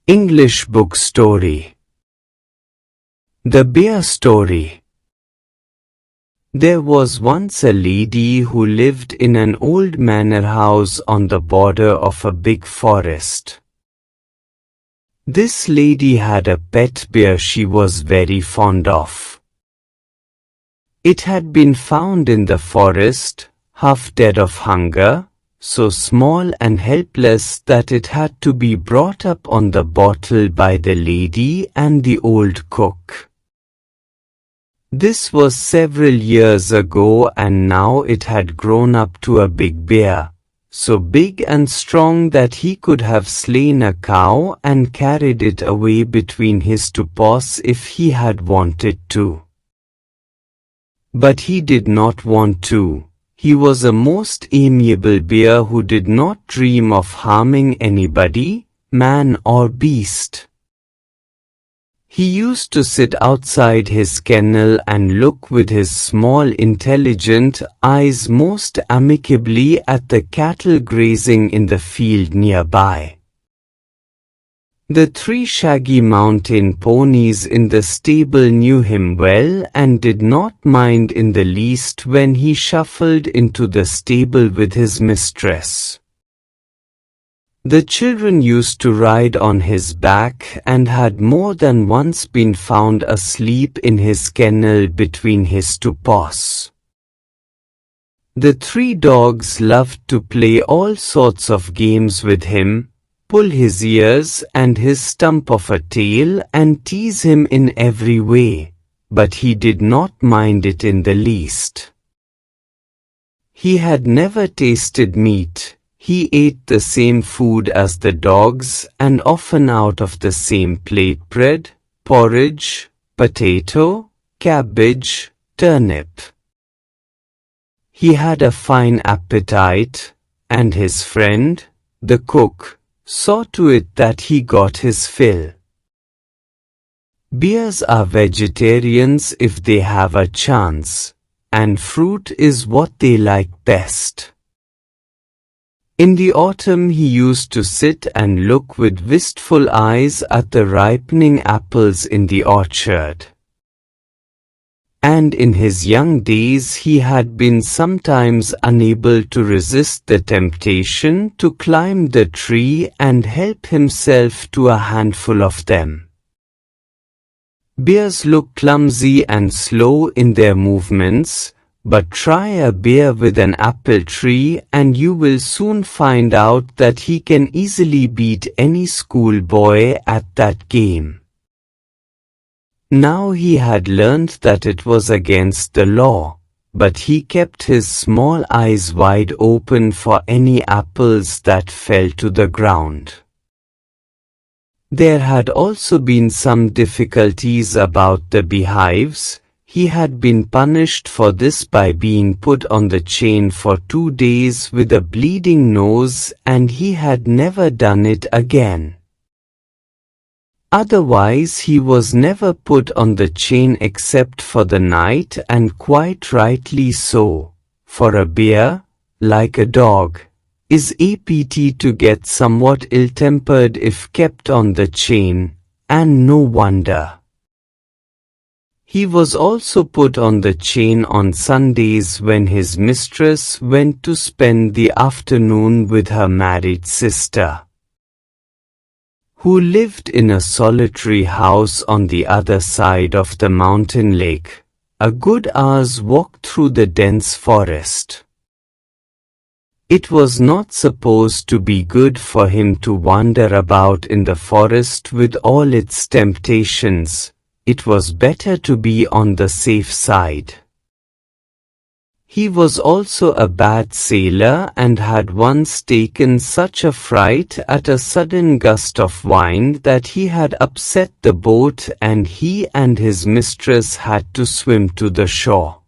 English Book Story. The Bear Story. There was once a lady who lived in an old manor house on the border of a big forest. This lady had a pet bear she was very fond of. It had been found in the forest, half dead of hunger, so small and helpless that it had to be brought up on the bottle by the lady and the old cook. This was several years ago, and now it had grown up to a big bear, so big and strong that he could have slain a cow and carried it away between his two paws if he had wanted to. But he did not want to. He was a most amiable bear who did not dream of harming anybody, man or beast. He used to sit outside his kennel and look with his small intelligent eyes most amicably at the cattle grazing in the field nearby. The 3 shaggy mountain ponies in the stable knew him well and did not mind in the least when he shuffled into the stable with his mistress. The children used to ride on his back and had more than once been found asleep in his kennel between his two paws. The 3 dogs loved to play all sorts of games with him, pull his ears and his stump of a tail and tease him in every way, but he did not mind it in the least. He had never tasted meat. He ate the same food as the dogs and often out of the same plate: bread, porridge, potato, cabbage, turnip. He had a fine appetite, and his friend, the cook, saw to it that he got his fill. Bears are vegetarians if they have a chance, and fruit is what they like best. In the autumn he used to sit and look with wistful eyes at the ripening apples in the orchard. And in his young days he had been sometimes unable to resist the temptation to climb the tree and help himself to a handful of them. Bears look clumsy and slow in their movements, but try a bear with an apple tree and you will soon find out that he can easily beat any schoolboy at that game. Now he had learned that it was against the law, but he kept his small eyes wide open for any apples that fell to the ground. There had also been some difficulties about the beehives. He had been punished for this by being put on the chain for 2 days with a bleeding nose, and he had never done it again. Otherwise he was never put on the chain except for the night, and quite rightly so, for a bear, like a dog, is apt to get somewhat ill-tempered if kept on the chain, and no wonder. He was also put on the chain on Sundays when his mistress went to spend the afternoon with her married sister, who lived in a solitary house on the other side of the mountain lake, a good hour's walk through the dense forest. It was not supposed to be good for him to wander about in the forest with all its temptations. It was better to be on the safe side. He was also a bad sailor and had once taken such a fright at a sudden gust of wind that he had upset the boat and he and his mistress had to swim to the shore.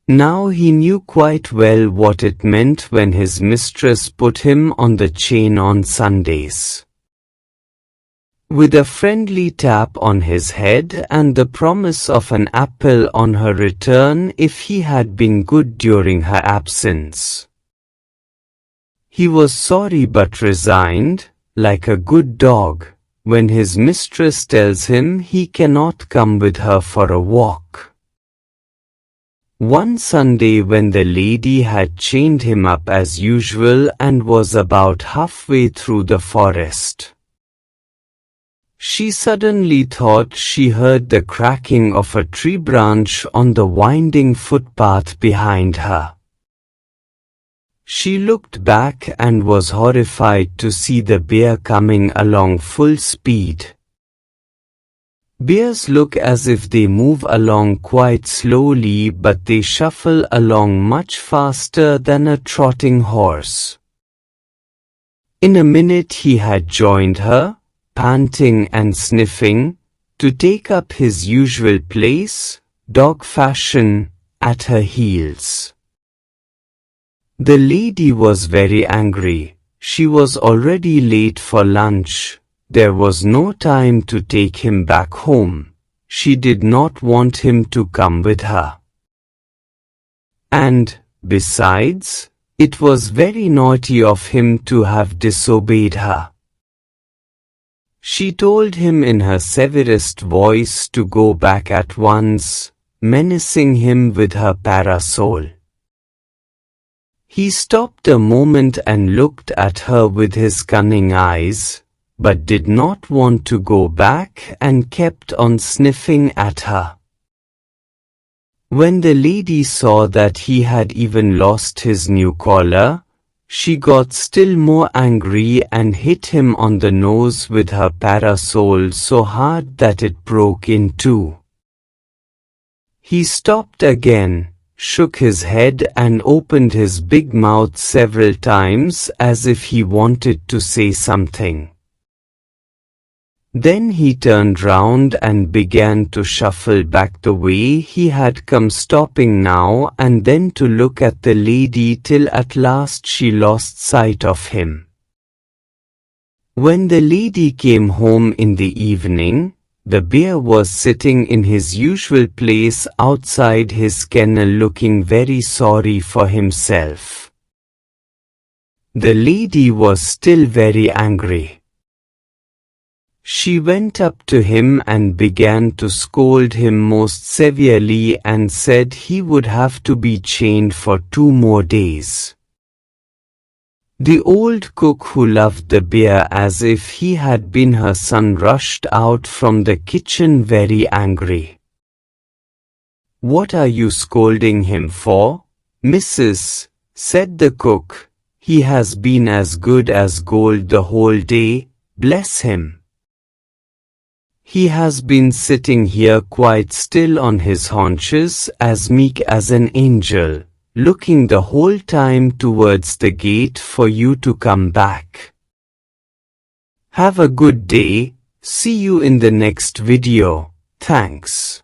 Now he knew quite well what it meant when his mistress put him on the chain on Sundays. With a friendly tap on his head and the promise of an apple on her return if he had been good during her absence. He was sorry but resigned, like a good dog, when his mistress tells him he cannot come with her for a walk. One Sunday when the lady had chained him up as usual and was about halfway through the forest, she suddenly thought she heard the cracking of a tree branch on the winding footpath behind her. She looked back and was horrified to see the bear coming along full speed. Bears look as if they move along quite slowly, but they shuffle along much faster than a trotting horse. In a minute he had joined her, panting and sniffing, to take up his usual place, dog fashion, at her heels. The lady was very angry. She was already late for lunch. There was no time to take him back home. She did not want him to come with her. And, besides, it was very naughty of him to have disobeyed her. She told him in her severest voice to go back at once, menacing him with her parasol. He stopped a moment and looked at her with his cunning eyes, but did not want to go back and kept on sniffing at her. When the lady saw that he had even lost his new collar, she got still more angry and hit him on the nose with her parasol so hard that it broke in two. He stopped again, shook his head and opened his big mouth several times as if he wanted to say something. Then he turned round and began to shuffle back the way he had come, stopping now and then to look at the lady till at last she lost sight of him. When the lady came home in the evening, the bear was sitting in his usual place outside his kennel looking very sorry for himself. The lady was still very angry. She went up to him and began to scold him most severely and said he would have to be chained for 2 more days. The old cook, who loved the bear as if he had been her son, rushed out from the kitchen very angry. "What are you scolding him for, Mrs.?" said the cook. "He has been as good as gold the whole day, bless him. He has been sitting here quite still on his haunches, as meek as an angel, looking the whole time towards the gate for you to come back. Have a good day. See you in the next video. Thanks."